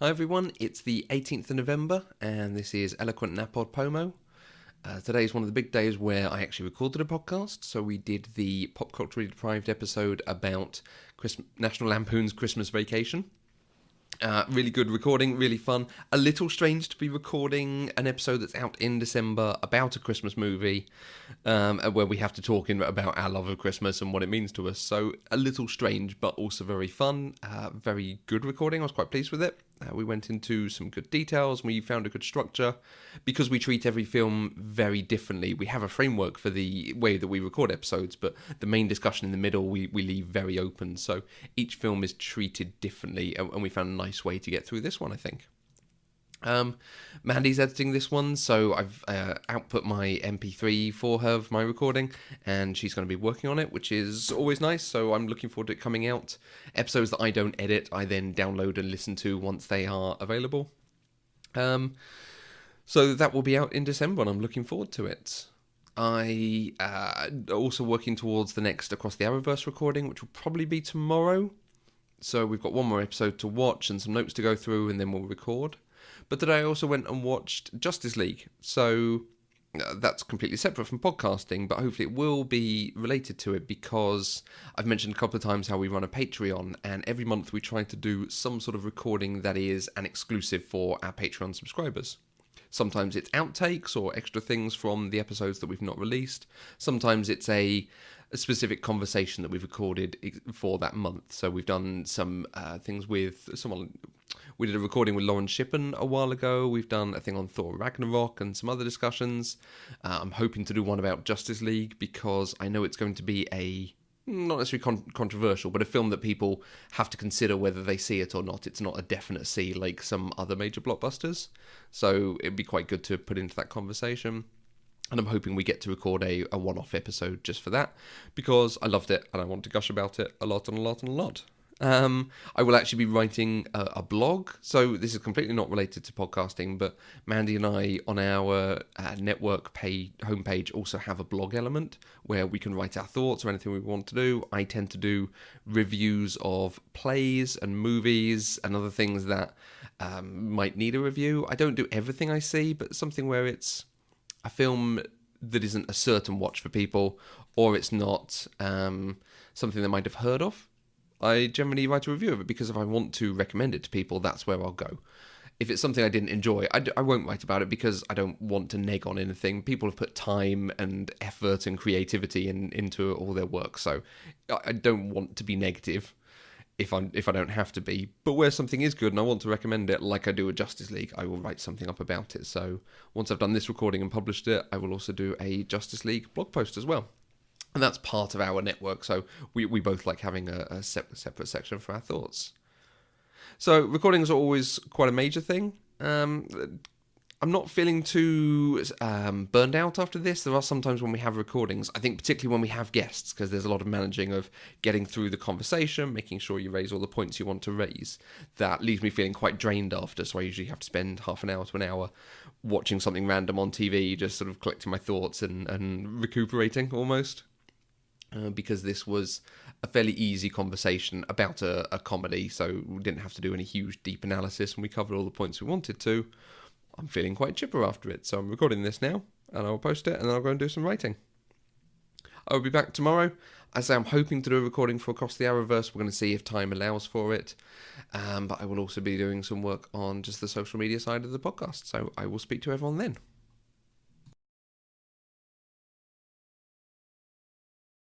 Hi everyone, it's the 18th of November and this is Eloquent NaPodPoMo. Today is one of the big days where I actually recorded a podcast. So we did the Pop Culturally Deprived episode about National Lampoon's Christmas Vacation. Really good recording, really fun. A little strange to be recording an episode that's out in December about a Christmas movie, where we have to talk about our love of Christmas and what it means to us. So a little strange, but also very fun. Very good recording. I was quite pleased with it. We went into some good details. We found a good structure. Because we treat every film very differently, we have a framework for the way that we record episodes, but the main discussion in the middle we leave very open. So each film is treated differently, and we found a nice way to get through this one, I think. Mandy's editing this one, so I've output my MP3 for her of my recording, and she's going to be working on it, which is always nice, so I'm looking forward to it coming out. Episodes that I don't edit, I then download and listen to once they are available. So that will be out in December, and I'm looking forward to it. I also working towards the next Across the Arrowverse recording, which will probably be tomorrow. So we've got one more episode to watch and some notes to go through, and then we'll record. But today I also went and watched Justice League, so that's completely separate from podcasting, but hopefully it will be related to it because I've mentioned a couple of times how we run a Patreon, and every month we try to do some sort of recording that is an exclusive for our Patreon subscribers. Sometimes it's outtakes or extra things from the episodes that we've not released. Sometimes it's a specific conversation that we've recorded for that month. So we've done some things with someone. We did a recording with Lauren Shippen a while ago. We've done a thing on Thor Ragnarok and some other discussions. I'm hoping to do one about Justice League because I know it's going to be a, not necessarily controversial, but a film that people have to consider whether they see it or not. It's not a definite see like some other major blockbusters. So it'd be quite good to put into that conversation. And I'm hoping we get to record a one-off episode just for that, because I loved it and I want to gush about it a lot and a lot and a lot. I will actually be writing a blog, so this is completely not related to podcasting, but Mandy and I on our network homepage also have a blog element where we can write our thoughts or anything we want to do. I tend to do reviews of plays and movies and other things that might need a review. I don't do everything I see, but something where it's a film that isn't a certain watch for people, or it's not something they might have heard of. I generally write a review of it because if I want to recommend it to people, that's where I'll go. If it's something I didn't enjoy, I won't write about it because I don't want to neg on anything. People have put time and effort and creativity into all their work, so I don't want to be negative if I don't have to be. But where something is good and I want to recommend it, like I do with Justice League, I will write something up about it. So once I've done this recording and published it, I will also do a Justice League blog post as well. And that's part of our network, so we both like having a separate section for our thoughts. So recordings are always quite a major thing. I'm not feeling too burned out after this. There are some times when we have recordings, I think particularly when we have guests, because there's a lot of managing of getting through the conversation, making sure you raise all the points you want to raise. That leaves me feeling quite drained after, so I usually have to spend half an hour to an hour watching something random on TV, just sort of collecting my thoughts and recuperating almost. Because this was a fairly easy conversation about a comedy, so we didn't have to do any huge deep analysis, and we covered all the points we wanted to. I'm feeling quite chipper after it, so I'm recording this now, and I'll post it, and then I'll go and do some writing. I'll be back tomorrow. I say I'm hoping to do a recording for Across the Arrowverse. We're going to see if time allows for it, but I will also be doing some work on just the social media side of the podcast, so I will speak to everyone then.